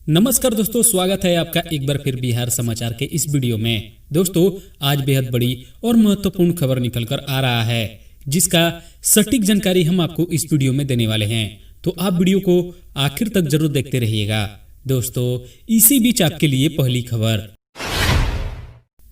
नमस्कार दोस्तों, स्वागत है आपका एक बार फिर बिहार समाचार के इस वीडियो में। दोस्तों, आज बेहद बड़ी और महत्वपूर्ण खबर निकलकर आ रहा है, जिसका सटीक जानकारी हम आपको इस वीडियो में देने वाले हैं। तो आप वीडियो को आखिर तक जरूर देखते रहिएगा। दोस्तों, इसी बीच आपके लिए पहली खबर,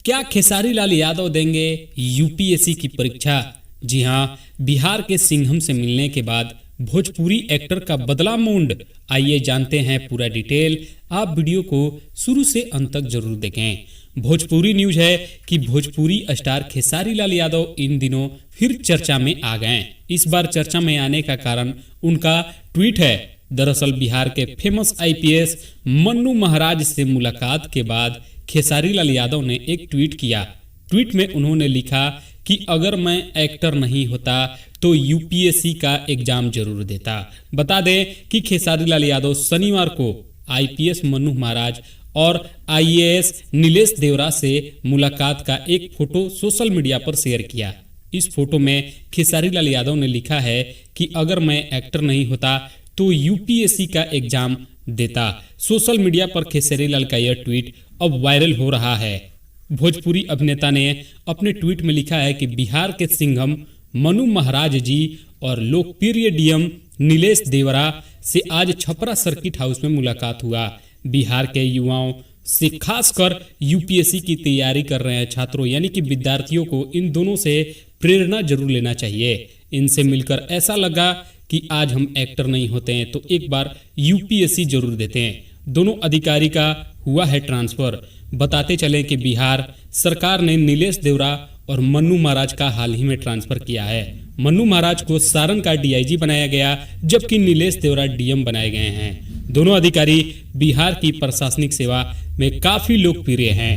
क्या खेसारी लाल यादव देंगे यूपीएससी की परीक्षा? जी हां, बिहार के सिंघम से मिलने के बाद भोजपुरी एक्टर का बदला मूड। आइए जानते हैं पूरा डिटेल। आप वीडियो को शुरू से अंत तक जरूर देखें। भोजपुरी न्यूज है कि भोजपुरी स्टार खेसारी लाल यादव इन दिनों फिर चर्चा में आ गए। इस बार चर्चा में आने का कारण उनका ट्वीट है। दरअसल बिहार के फेमस आईपीएस मन्नू महाराज से मुलाकात के बाद खेसारी लाल यादव ने एक ट्वीट किया। ट्वीट में उन्होंने लिखा कि अगर मैं एक्टर नहीं होता तो यूपीएससी का एग्जाम जरूर देता। बता दें कि खेसारी लाल यादव शनिवार को आईपीएस मन्नू महाराज और आईएएस नीलेश देवरा से मुलाकात का एक फोटो सोशल मीडिया पर शेयर किया। इस फोटो में खेसारी लाल यादव ने लिखा है कि अगर मैं एक्टर नहीं होता तो यूपीएससी का एग्जाम देता। सोशल मीडिया पर खेसारी लाल का यह ट्वीट अब वायरल हो रहा है। भोजपुरी अभिनेता ने अपने ट्वीट में लिखा है कि बिहार के सिंघम मन्नू महाराज जी और लोकप्रिय डीएम नीलेश देवरा से आज छपरा सर्किट हाउस में मुलाकात हुआ। बिहार के युवाओं से खासकर यूपीएससी की तैयारी कर रहे हैं छात्रों यानी कि विद्यार्थियों को इन दोनों से प्रेरणा जरूर लेना चाहिए। इनसे मिलकर ऐसा लगा कि आज हम एक्टर नहीं होते हैं तो एक बार यूपीएससी जरूर देते हैं। दोनों अधिकारी का हुआ है ट्रांसफर। बताते चले कि बिहार सरकार ने नीलेश देवरा और मन्नू महाराज का हाल ही में ट्रांसफर किया है। मन्नू महाराज को सारण का डीआईजी बनाया गया, जबकि नीलेश देवरा डीएम बनाए गए हैं। दोनों अधिकारी बिहार की प्रशासनिक सेवा में काफी लोकप्रिय हैं।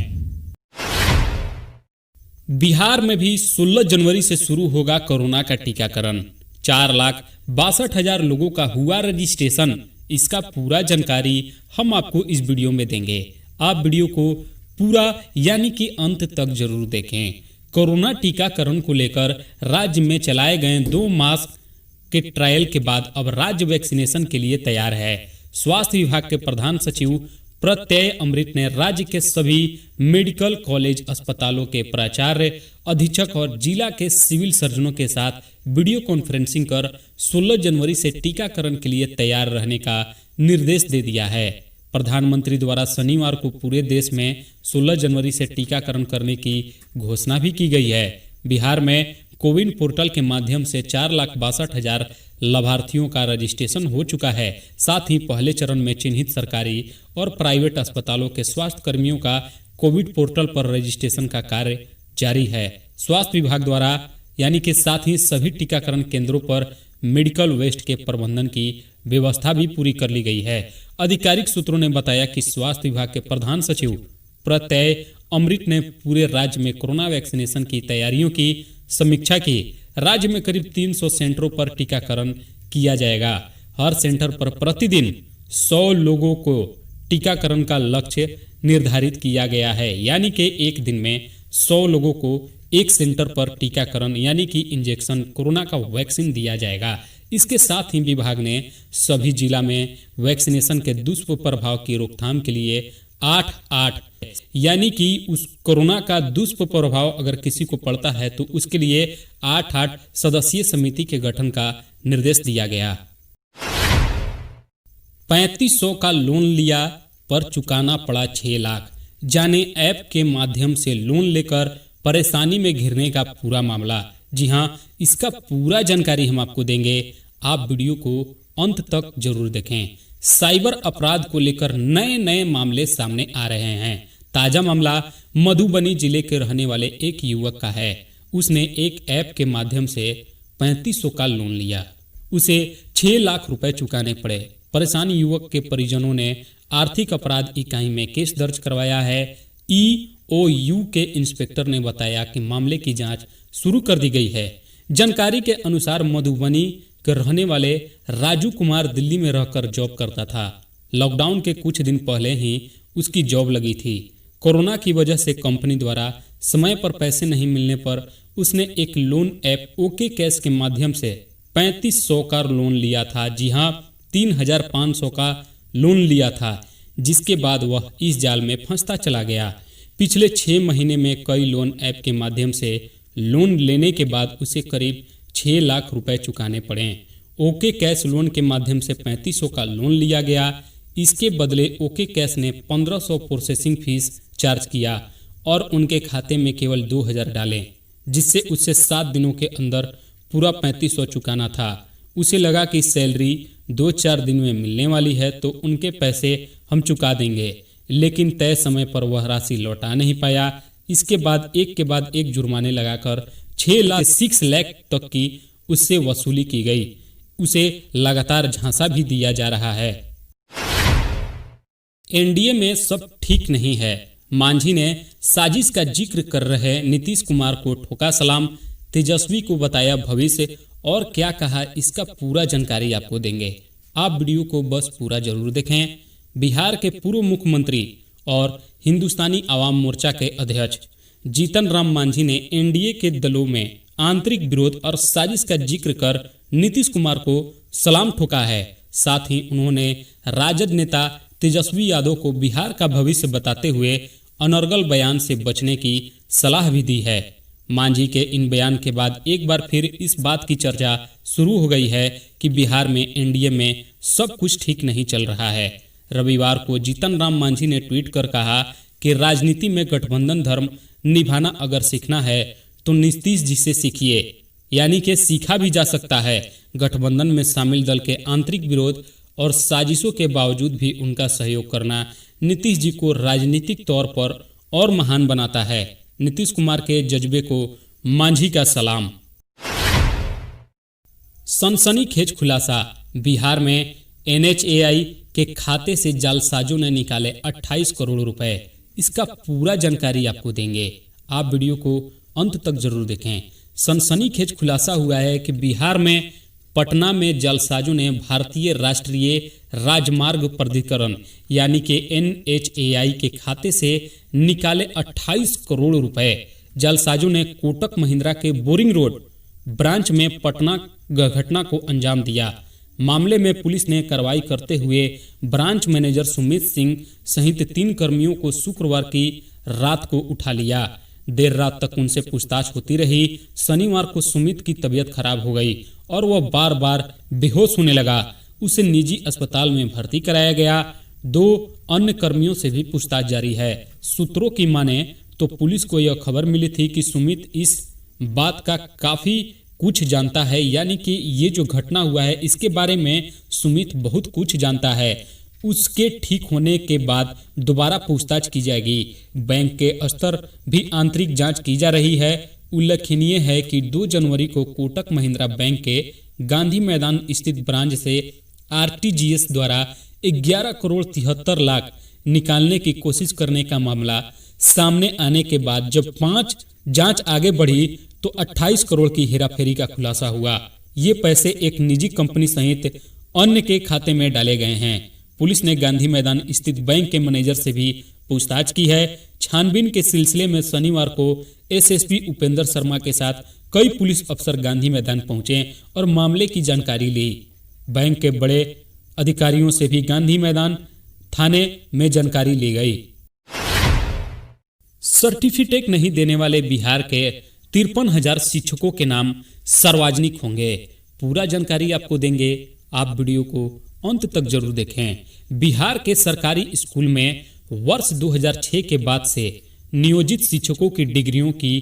बिहार में भी 16 जनवरी से शुरू होगा कोरोना का टीकाकरण। 4,62,000 लोगों का हुआ रजिस्ट्रेशन। इसका पूरा जानकारी हम आपको इस वीडियो में देंगे। आप वीडियो को पूरा यानी कि अंत तक जरूर देखें। कोरोना टीकाकरण को लेकर राज्य में चलाए गए 2 मास के ट्रायल के बाद अब राज्य वैक्सीनेशन के लिए तैयार है। स्वास्थ्य विभाग के प्रधान सचिव प्रत्यय अमृत ने राज्य के सभी मेडिकल कॉलेज अस्पतालों के प्राचार्य, अधीक्षक और जिला के सिविल सर्जनों के साथ वीडियो कॉन्फ्रेंसिंग कर 16 जनवरी से टीकाकरण के लिए तैयार रहने का निर्देश दे दिया है। प्रधानमंत्री द्वारा शनिवार को पूरे देश में 16 जनवरी से टीकाकरण करने की घोषणा भी की गई है। बिहार में कोविन पोर्टल के माध्यम से 4,62,000 लाभार्थियों का रजिस्ट्रेशन हो चुका है। साथ ही पहले चरण में चिन्हित सरकारी और प्राइवेट अस्पतालों के स्वास्थ्य कर्मियों का कोविड पोर्टल पर रजिस्ट्रेशन का कार्य जारी है। स्वास्थ्य विभाग द्वारा यानी कि साथ ही सभी टीकाकरण केंद्रों पर मेडिकल वेस्ट के प्रबंधन की व्यवस्था भी पूरी कर ली गई है। आधिकारिक सूत्रों ने बताया कि स्वास्थ्य विभाग के प्रधान सचिव प्रत्यय अमृत ने पूरे राज्य में कोरोना वैक्सीनेशन की तैयारियों की समीक्षा की। राज्य में करीब 300 सेंटरों पर टीकाकरण किया जाएगा। हर सेंटर पर प्रतिदिन 100 लोगों को टीकाकरण का लक्ष्य निर्धारित किया गया है, यानी कि एक दिन में 100 लोगों को एक सेंटर पर टीकाकरण यानी कि इंजेक्शन कोरोना का वैक्सीन दिया जाएगा। इसके साथ ही विभाग ने सभी जिला में वैक्सीनेशन के दुष्प्रभाव की रोकथाम के लिए 8-8 यानी कि उस कोरोना का दुष्प्रभाव अगर किसी को पड़ता है तो उसके लिए 8-8 सदस्यीय समिति के गठन का निर्देश दिया गया। 3500 का लोन लिया पर चुकाना पड़ा 6 लाख। जाने ऐप के माध्यम से लोन लेकर परेशानी में घिरने का पूरा मामला। जी हां, इसका पूरा जानकारी हम आपको देंगे। आप वीडियो को अंत तक जरूर देखें। साइबर अपराध को लेकर नए नए मामले सामने आ रहे हैं। ताजा मामला मधुबनी जिले के रहने वाले एक युवक का है। उसने एक ऐप के माध्यम से 3500 का लोन लिया। उसे 6 लाख रुपए चुकाने पड़े। परेशान युवक के परिजनों ने आर्थिक अपराध इकाई में केस दर्ज करवाया है। ईओयू के इंस्पेक्टर ने बताया कि मामले की जांच शुरू कर दी गई है। जानकारी के अनुसार मधुबनी के रहने वाले राजू कुमार दिल्ली में रहकर जॉब करता था। लॉकडाउन के कुछ दिन पहले ही उसकी जॉब लगी थी। कोरोना की वजह से कंपनी द्वारा समय पर पैसे नहीं मिलने पर उसने एक लोन ऐप ओके कैश के माध्यम से 3500 का लोन लिया था। जी हां, 3,500 का लोन लिया था। जिसके बाद वह इस जाल में फंसता चला गया। पिछले 6 महीने में कई लोन ऐप के माध्यम से लोन लेने के बाद उसे करीब 6 लाख रुपए चुकाने पड़े। ओके कैश लोन के माध्यम से 3500 का लोन लिया गया। इसके बदले ओके कैश ने 1500 प्रोसेसिंग फीस चार्ज किया और उनके खाते में केवल 2000 डाले, जिससे उसे 7 दिनों के अंदर पूरा 3500 चुकाना था। उसे लगा कि सैलरी 2-4 दिन में मिलने वाली है तो उनके पैसे हम चुका देंगे, लेकिन तय समय पर वह राशि लौटा नहीं पाया। इसके बाद एक के बाद एक जुर्माने लगाकर 6 लाख तक की उससे वसूली की गई। उसे लगातार झांसा भी दिया जा रहा है। एनडीए में सब ठीक नहीं है, मांझी ने साजिश का जिक्र कर रहे नीतीश कुमार को ठोका सलाम, तेजस्वी को बताया भविष्य, और क्या कहा इसका पूरा जानकारी आपको देंगे। आप वीडियो को बस पूरा जरूर देखें। बिहार के पूर्व मुख्यमंत्री और हिंदुस्तानी आवाम मोर्चा के अध्यक्ष जीतन राम मांझी ने एनडीए के दलों में आंतरिक विरोध और साजिश का जिक्र कर नीतीश कुमार को सलाम ठोका है। साथ ही उन्होंने राजद नेता तेजस्वी यादव को बिहार का भविष्य बताते हुए अनर्गल बयान से बचने की सलाह भी दी है। मांझी के इन बयान के बाद एक बार फिर इस बात की चर्चा शुरू हो गई है कि बिहार में एनडीए में सब कुछ ठीक नहीं चल रहा है। रविवार को जीतन राम मांझी ने ट्वीट कर कहा कि राजनीति में गठबंधन धर्म निभाना अगर सीखना है तो नीतीश जी से सीखिए, यानी कि सीखा भी जा सकता है। गठबंधन में शामिल दल के आंतरिक विरोध और साजिशों के बावजूद भी उनका सहयोग करना नीतीश जी को राजनीतिक तौर पर और महान बनाता है। नीतीश कुमार के जज्बे को मांझी का सलाम। सनसनीखेज खुलासा, बिहार में एनएचएआई के खाते से जालसाजों ने निकाले 28 करोड़ रुपए। इसका पूरा जानकारी आपको देंगे, आप वीडियो को अंत तक जरूर देखें। सनसनीखेज खुलासा हुआ है कि बिहार में पटना में जालसाजों ने भारतीय राष्ट्रीय राजमार्ग प्राधिकरण यानी कि एनएचएआई के खाते से निकाले 28 करोड़ रुपए। जालसाजों ने कोटक महिंद्रा के बोरिंग रोड ब्रांच में पटना घटना को अंजाम दिया। मामले में पुलिस ने कार्रवाई करते हुए ब्रांच मैनेजर सुमित सिंह सहित 3 कर्मियों को शुक्रवार की रात को उठा लिया। देर रात तक उनसे पूछताछ होती रही। शनिवार को सुमित की तबीयत खराब हो गई और वह बार बार बेहोश होने लगा। उसे निजी अस्पताल में भर्ती कराया गया। 2 अन्य कर्मियों से भी पूछताछ जारी है। सूत्रों की माने तो पुलिस को यह खबर मिली थी कि सुमित इस बात का काफी कुछ जानता है, यानी कि ये जो घटना हुआ है इसके बारे में सुमित बहुत कुछ जानता है। उसके ठीक होने के बाद दोबारा पूछताछ की जाएगी। बैंक के स्तर भी आंतरिक जांच की जा रही है। उल्लेखनीय है कि 2 जनवरी को कोटक महिंद्रा बैंक के गांधी मैदान स्थित ब्रांच से आरटीजीएस द्वारा 11 करोड़ 73 लाख निकालने की कोशिश करने का मामला सामने आने के बाद जब 5 जांच आगे बढ़ी तो 28 करोड़ की हेराफेरी का खुलासा हुआ। ये पैसे एक निजी कंपनी सहित अन्य के खाते में डाले गए हैं। पुलिस ने गांधी मैदान स्थित बैंक के मैनेजर से भी पूछताछ की है। छानबीन के सिलसिले में शनिवार को एसएसपी उपेंद्र शर्मा के साथ कई पुलिस अफसर गांधी मैदान पहुंचे और मामले की जानकारी ली। बैंक के बड़े अधिकारियों से भी गांधी मैदान थाने में जानकारी ली गई। सर्टिफिकेट नहीं देने वाले बिहार के 53,000 शिक्षकों के नाम सार्वजनिक होंगे। पूरा जानकारी आपको देंगे, आप वीडियो को अंत तक जरूर देखें। बिहार के सरकारी स्कूल में वर्ष 2006 के बाद से नियोजित शिक्षकों की डिग्रियों की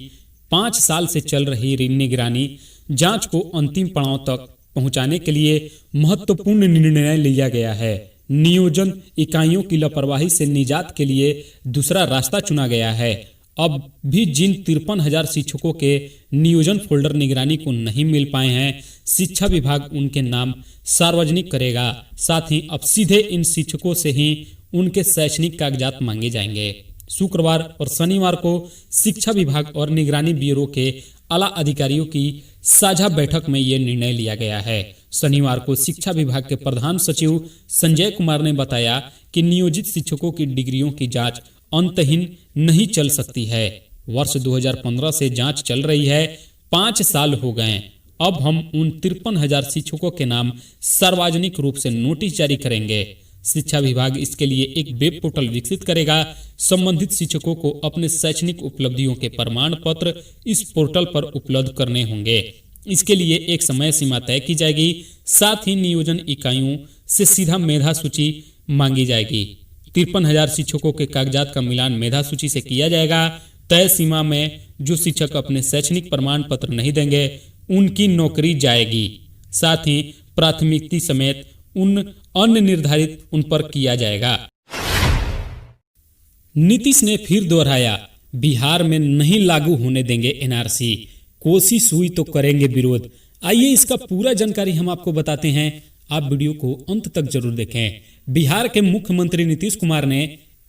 5 साल से चल रही निगरानी जांच को अंतिम पड़ाव तक पहुंचाने के लिए महत्वपूर्ण निर्णय लिया गया है। नियोजन इकाइयों की लापरवाही से निजात के लिए दूसरा रास्ता चुना गया है। अब भी जिन 53,000 शिक्षकों के नियोजन फोल्डर निगरानी को नहीं मिल पाए हैं, शिक्षा विभाग उनके नाम सार्वजनिक करेगा। साथ ही अब सीधे इन शिक्षकों से ही उनके शैक्षणिक कागजात मांगे जाएंगे। शुक्रवार और शनिवार को शिक्षा विभाग और निगरानी ब्यूरो के आला अधिकारियों की साझा बैठक में ये निर्णय लिया गया है। शनिवार को शिक्षा विभाग के प्रधान सचिव संजय कुमार ने बताया कि नियोजित शिक्षकों की डिग्रियों की जांच अंतहीन नहीं चल सकती है। वर्ष 2015 से जांच चल रही है, 5 साल हो गए। अब हम उन 53,000 शिक्षकों के नाम सार्वजनिक रूप से नोटिस जारी करेंगे। शिक्षा विभाग इसके लिए एक वेब पोर्टल विकसित करेगा। संबंधित शिक्षकों को अपने शैक्षणिक उपलब्धियों के प्रमाण पत्र इस पोर्टल पर उपलब्ध करने होंगे। इसके लिए एक समय सीमा तय की जाएगी। साथ ही नियोजन इकाइयों से सीधा मेधा सूची मांगी जाएगी। 53,000 शिक्षकों के कागजात का मिलान मेधा सूची से किया जाएगा। तय सीमा में जो शिक्षक अपने शैक्षणिक प्रमाण पत्र नहीं देंगे उनकी नौकरी जाएगी। साथ ही प्राथमिकता समेत उन अन्य निर्धारित उन पर किया जाएगा। नीतीश ने फिर दोहराया, बिहार में नहीं लागू होने देंगे एनआरसी, कोशिश हुई तो करेंगे विरोध। आइए इसका पूरा जानकारी हम आपको बताते हैं, आप वीडियो को अंत तक जरूर देखें। बिहार के मुख्यमंत्री नीतीश कुमार ने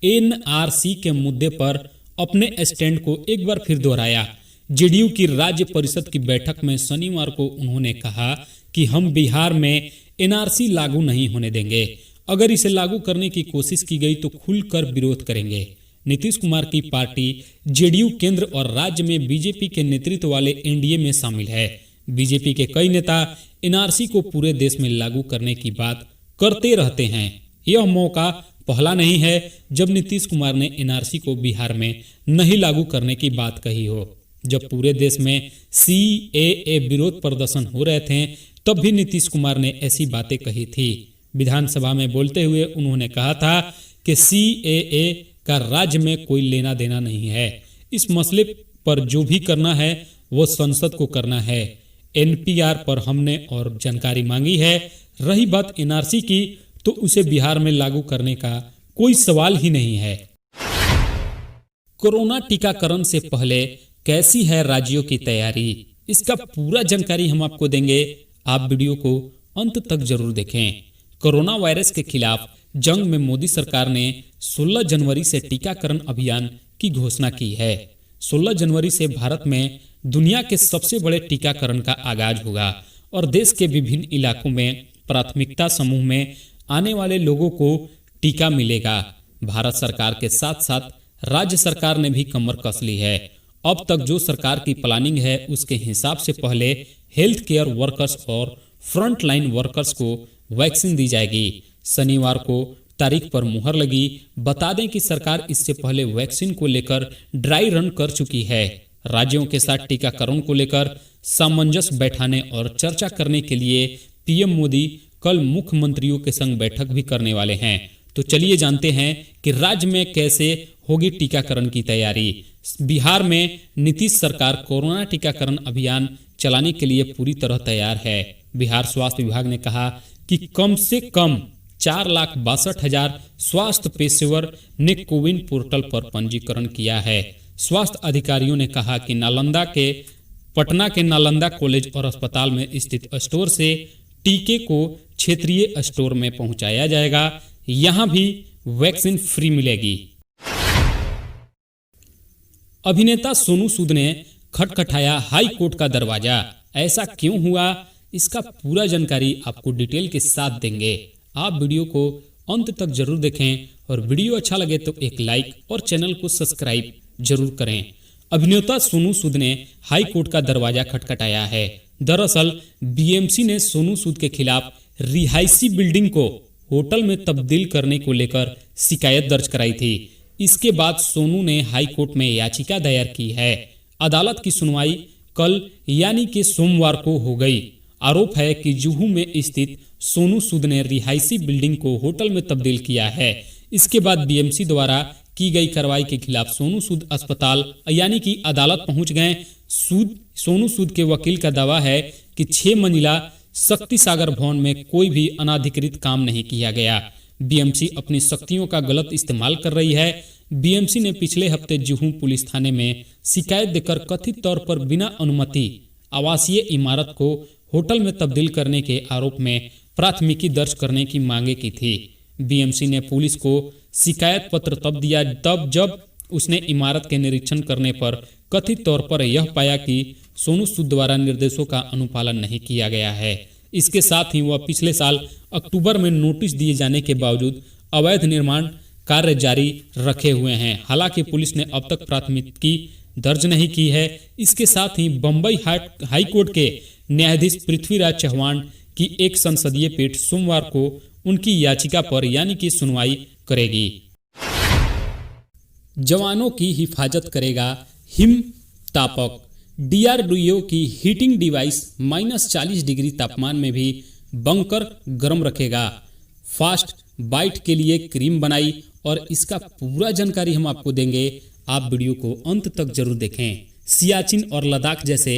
एनआरसी के मुद्दे पर अपने स्टैंड को एक बार फिर दोहराया। जेडीयू की राज्य परिषद की बैठक में शनिवार को उन्होंने कहा कि हम बिहार में एनआरसी लागू नहीं होने देंगे। अगर इसे लागू करने की कोशिश की गई तो खुलकर विरोध करेंगे। नीतीश कुमार की पार्टी जेडीयू केंद्र और राज्य में बीजेपी के नेतृत्व वाले एनडीए में शामिल है। बीजेपी के कई नेता एनआरसी को पूरे देश में लागू करने की बात करते रहते हैं। यह मौका पहला नहीं है जब नीतीश कुमार ने एनआरसी को बिहार में नहीं लागू करने की बात कही हो। जब पूरे देश में सीएए विरोध प्रदर्शन हो रहे थे तब भी नीतीश कुमार ने ऐसी बातें कही थी। विधानसभा में बोलते हुए उन्होंने कहा था कि सीएए का राज्य में कोई लेना देना नहीं है। इस मसले पर जो भी करना है वो संसद को करना है। एनपीआर पर हमने और जानकारी मांगी है। रही बात एनआरसी की तो उसे बिहार में लागू करने का कोई सवाल ही नहीं है। कोरोना टीकाकरण से पहले कैसी है राज्यों की तैयारी, इसका पूरा जानकारी हम आपको देंगे। आप वीडियो को अंत तक जरूर देखें। कोरोना वायरस के खिलाफ जंग में मोदी सरकार ने 16 जनवरी से टीकाकरण अभियान की घोषणा की है। 16 जनवरी से भारत में दुनिया के सबसे बड़े टीकाकरण का आगाज होगा और देश के विभिन्न इलाकों में प्राथमिकता समूह में आने वाले लोगों को टीका मिलेगा। भारत सरकार के साथ साथ राज्य सरकार ने भी कमर कस ली है। अब तक जो सरकार की प्लानिंग है उसके हिसाब से पहले हेल्थ केयर वर्कर्स और फ्रंट लाइन वर्कर्स को वैक्सीन दी जाएगी। शनिवार को तारीख पर मुहर लगी। बता दें कि सरकार इससे पहले वैक्सीन को लेकर ड्राई रन कर चुकी है। राज्यों के साथ टीकाकरण को लेकर सामंजस्य बैठाने और चर्चा करने के लिए पीएम मोदी कल मुख्यमंत्रियों के संग बैठक भी करने वाले हैं। तो चलिए जानते हैं कि राज्य में कैसे होगी टीकाकरण की तैयारी। बिहार में नीतीश सरकार कोरोना टीकाकरण अभियान चलाने के लिए पूरी तरह तैयार है। बिहार स्वास्थ्य विभाग ने कहा कि कम से कम 4,62,000 स्वास्थ्य पेशेवर ने कोविन पोर्टल पर पंजीकरण किया है। स्वास्थ्य अधिकारियों ने कहा कि पटना के नालंदा कॉलेज और अस्पताल में स्थित स्टोर से टीके को क्षेत्रीय स्टोर में पहुंचाया जाएगा। यहां भी वैक्सीन फ्री मिलेगी। अभिनेता सोनू सूद ने खटखटाया हाई कोर्ट का दरवाजा। ऐसा क्यों हुआ, इसका पूरा जानकारी आपको डिटेल के साथ देंगे। आप वीडियो को अंत तक जरूर देखें और वीडियो अच्छा लगे तो एक लाइक और चैनल को सब्सक्राइब जरूर करें। अभिनेता सोनू सूद ने हाई कोर्ट का दरवाजा खटखटाया है। दरअसल बीएमसी ने सोनू सूद के खिलाफ रिहायशी बिल्डिंग को होटल में तब्दील करने को लेकर शिकायत दर्ज कराई थी। इसके बाद सोनू ने हाई कोर्ट में याचिका दायर की है। अदालत की सुनवाई कल यानी कि सोमवार को हो गई। आरोप है कि जुहू में स्थित सोनू सूद ने रिहायशी बिल्डिंग को होटल में तब्दील किया है। इसके बाद बीएमसी द्वारा की गई कार्रवाई के खिलाफ सोनू सूद अस्पताल यानी कि अदालत पहुंच गए। सोनू सूद के वकील का दावा है कि 6 मंजिला शक्ति सागर भवन में कोई भी अनाधिकृत काम नहीं किया गया। बीएमसी अपनी शक्तियों का गलत इस्तेमाल कर रही है। बीएमसी ने पिछले हफ्ते जुहू पुलिस थाने में शिकायत देकर कथित तौर पर बिना अनुमति आवासीय इमारत को होटल में तब्दील करने के आरोप में प्राथमिकी दर्ज करने की मांगे की थी। बीएमसी ने पुलिस को शिकायत पत्र तब दिया जब उसने इमारत के निरीक्षण करने पर कथित तौर पर यह पाया कि सोनू सूद द्वारा निर्देशों का अनुपालन नहीं किया गया है। इसके साथ ही वह पिछले साल अक्टूबर में नोटिस दिए जाने के बावजूद अवैध निर्माण कार्य जारी रखे हुए हैं। हालांकि पुलिस ने अब तक प्राथमिकी दर्ज नहीं की है। इसके साथ ही बंबई हाई कोर्ट के न्यायाधीश पृथ्वीराज चौहान कि एक संसदीय पीठ सोमवार को उनकी याचिका पर यानी कि सुनवाई करेगी। जवानों की हिफाजत करेगा हिम तापक। डीआरडीओ की हीटिंग डिवाइस -40 डिग्री तापमान में भी बंकर गर्म रखेगा। फास्ट बाइट के लिए क्रीम बनाई और इसका पूरा जानकारी हम आपको देंगे। आप वीडियो को अंत तक जरूर देखें। सियाचिन और लद्दाख जैसे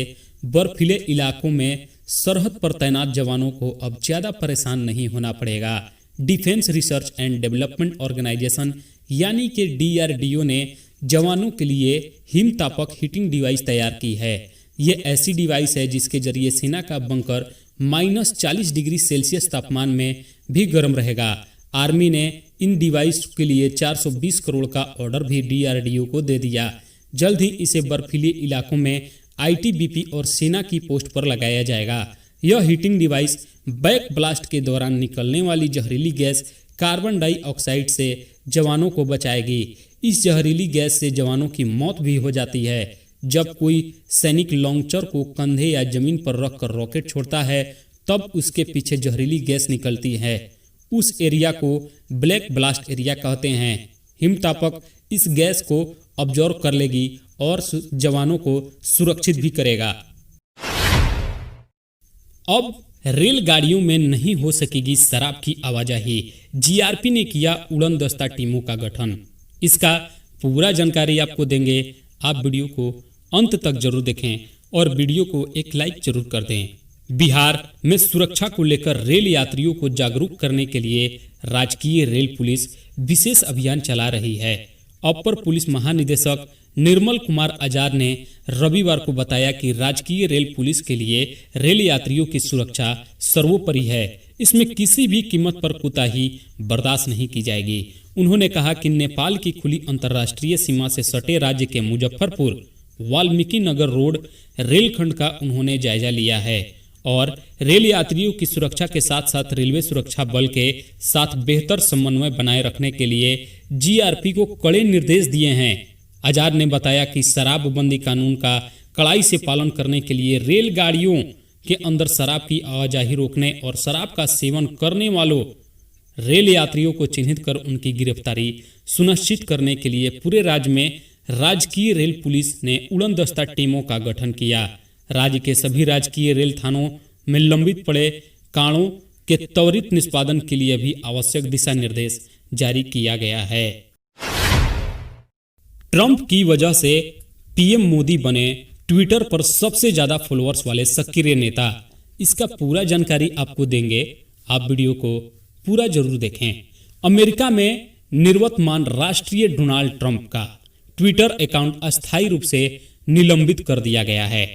बर्फीले इलाकों में सरहद पर तैनात जवानों को अब ज्यादा परेशान नहीं होना पड़ेगा। Defence research and development organisation यानी कि डीआरडीओ ने जवानों के लिए हिम तापक हीटिंग डिवाइस तैयार की है। ये ऐसी डिवाइस है जिसके जरिए सेना का बंकर -40 डिग्री सेल्सियस तापमान में भी गर्म रहेगा। आर्मी ने इन डिवाइस के लिए 420 करोड़ का ऑर्डर भी डीआरडीओ को दे दिया। जल्द ही इसे बर्फीले इलाकों में आईटीबीपी और सेना की पोस्ट पर लगाया जाएगा। यह हीटिंग डिवाइस बैक ब्लास्ट के दौरान निकलने वाली जहरीली गैस कार्बन डाइऑक्साइड से जवानों को बचाएगी। इस जहरीली गैस से जवानों की मौत भी हो जाती है। जब कोई सैनिक लॉन्चर को कंधे या जमीन पर रखकर रॉकेट छोड़ता है तब उसके पीछे जहरीली गैस निकलती है। उस एरिया को ब्लैक ब्लास्ट एरिया कहते हैं। हिमतापक इस गैस को ऑब्जर्व कर लेगी और जवानों को सुरक्षित भी करेगा। अब रेलगाड़ियों में नहीं हो सकेगी शराब की आवाजाही। जीआरपी ने किया उड़न दस्ता टीमों का गठन। इसका पूरा जानकारी आपको देंगे। आप वीडियो को अंत तक जरूर देखें और वीडियो को एक लाइक जरूर कर दें। बिहार में सुरक्षा को लेकर रेल यात्रियों को जागरूक करने के लिए राजकीय रेल पुलिस विशेष अभियान चला रही है। अपर पुलिस महानिदेशक निर्मल कुमार आजाद ने रविवार को बताया कि राजकीय रेल पुलिस के लिए रेल यात्रियों की सुरक्षा सर्वोपरि है। इसमें किसी भी कीमत पर कोताही बर्दाश्त नहीं की जाएगी। उन्होंने कहा कि नेपाल की खुली अंतर्राष्ट्रीय सीमा से सटे राज्य के मुजफ्फरपुर वाल्मीकि नगर रोड रेलखंड का उन्होंने जायजा लिया है और रेल यात्रियों की सुरक्षा के साथ साथ रेलवे सुरक्षा बल के साथ बेहतर समन्वय बनाए रखने के लिए जीआरपी को कड़े निर्देश दिए हैं। आजाद ने बताया कि शराबबंदी कानून का कड़ाई से पालन करने के लिए रेलगाड़ियों के अंदर शराब की आवाजाही रोकने और शराब का सेवन करने वालों रेल यात्रियों को चिन्हित कर उनकी गिरफ्तारी सुनिश्चित करने के लिए पूरे राज्य में राजकीय रेल पुलिस ने उड़न दस्ता टीमों का गठन किया। राज्य के सभी राजकीय रेल थानों में लंबित पड़े कांडों के त्वरित निष्पादन के लिए भी आवश्यक दिशा निर्देश जारी किया गया है। ट्रंप की वजह से पीएम मोदी बने ट्विटर पर सबसे ज्यादा फॉलोअर्स वाले सक्रिय नेता। इसका पूरा जानकारी आपको देंगे। आप वीडियो को पूरा जरूर देखें। अमेरिका में निवर्तमान राष्ट्रीय डोनाल्ड ट्रंप का ट्विटर अकाउंट अस्थायी रूप से निलंबित कर दिया गया है।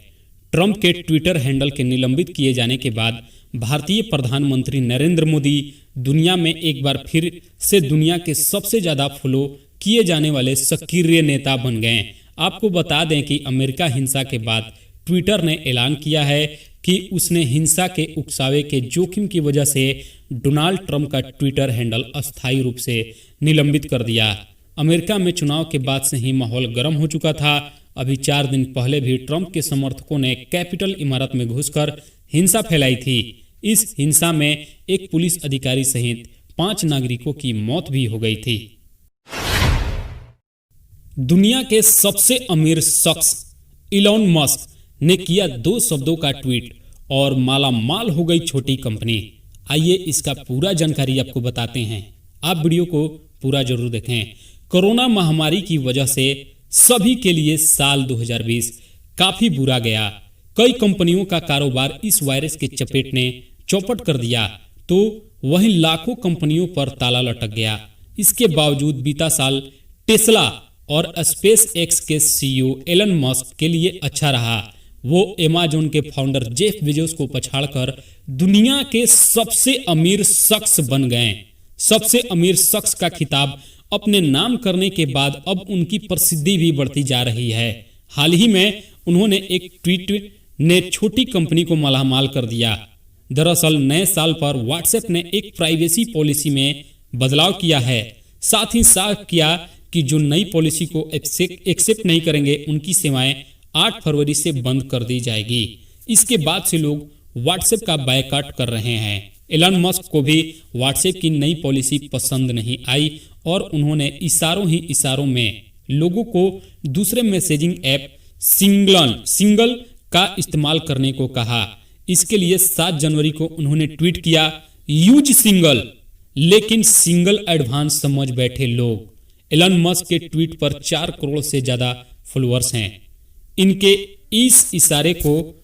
ट्रंप के ट्विटर हैंडल के निलंबित किए जाने के बाद भारतीय प्रधानमंत्री नरेंद्र मोदी दुनिया में एक बार फिर से दुनिया के सबसे ज्यादा फॉलो किए जाने वाले सक्रिय नेता बन गए। आपको बता दें कि अमेरिका हिंसा के बाद ट्विटर ने ऐलान किया है कि उसने हिंसा के उकसावे के जोखिम की वजह से डोनाल्ड ट्रंप का ट्विटर हैंडल अस्थायी रूप से निलंबित कर दिया। अमेरिका में चुनाव के बाद से ही माहौल गर्म हो चुका था। अभी 4 दिन पहले भी ट्रंप के समर्थकों ने कैपिटल इमारत में घुसकर हिंसा फैलाई थी। इस हिंसा में एक पुलिस अधिकारी सहित 5 नागरिकों की मौत भी हो गई थी। दुनिया के सबसे अमीर शख्स इलॉन मस्क ने किया 2 शब्दों का ट्वीट और माला माल हो गई छोटी कंपनी। आइए इसका पूरा जानकारी आपको बताते हैं। आप वीडियो को पूरा जरूर देखें। कोरोना महामारी की वजह से सभी के लिए साल 2020 काफी बुरा गया। कई कंपनियों का कारोबार इस वायरस के चपेट ने चौपट कर दिया तो वहीं लाखों कंपनियों पर ताला लटक गया। इसके बावजूद बीता साल टेस्ला और स्पेस एक्स के सीईओ एलन मस्क के लिए अच्छा रहा। वो अमेज़न के फाउंडर जेफ बेजोस को पछाड़कर दुनिया के सबसे अमीर शख्स बन गए। सबसे अमीर शख्स का खिताब अपने नाम करने के बाद अब उनकी प्रसिद्धि भी बढ़ती जा रही है। हाल ही में उन्होंने एक ट्वीट ने छोटी कंपनी को मालामाल कर दिया। दरअसल नए साल पर व्हाट्सएप ने एक प्राइवेसी पॉलिसी में बदलाव किया है। साथ ही साफ किया कि जो नई पॉलिसी को एक्सेप्ट नहीं करेंगे उनकी सेवाएं 8 फरवरी से बंद कर दी जाएगी। इसके बाद से लोग व्हाट्सएप का बायकॉट कर रहे हैं। एलन मस्क को भी व्हाट्सएप की नई पॉलिसी पसंद नहीं आई और उन्होंने इशारों में लोगों को दूसरे मैसेजिंग ऐप सिंगल का इस्तेमाल करने को कहा। इसके लिए 7 जनवरी को उन्होंने ट्वीट किया, यूज सिंगल, लेकिन सिंगल एडवांस समझ बैठे लोग। एलन मस्क के ट्वीट पर 4 करोड़ से ज्यादा फॉलोअर्स हैं। इनके इस इशारे को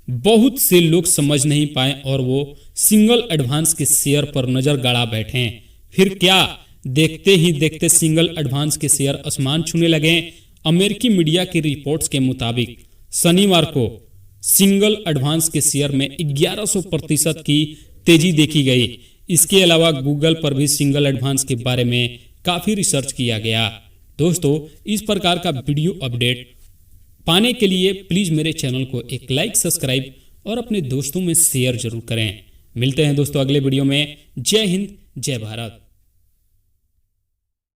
बहुत से लोग समझ नहीं पाए और वो सिंगल एडवांस के शेयर पर नजर गाड़ा बैठे। फिर क्या, देखते ही देखते सिंगल एडवांस के शेयर आसमान छूने लगे। अमेरिकी मीडिया की रिपोर्ट्स के मुताबिक शनिवार को सिंगल एडवांस के शेयर में 1100% की तेजी देखी गई। इसके अलावा गूगल पर भी सिंगल एडवांस के बारे में काफी रिसर्च किया गया। दोस्तों, इस प्रकार का वीडियो अपडेट पाने के लिए प्लीज मेरे चैनल को एक लाइक, सब्सक्राइब और अपने दोस्तों में शेयर जरूर करें। मिलते हैं दोस्तों अगले वीडियो में। जय हिंद, जय भारत।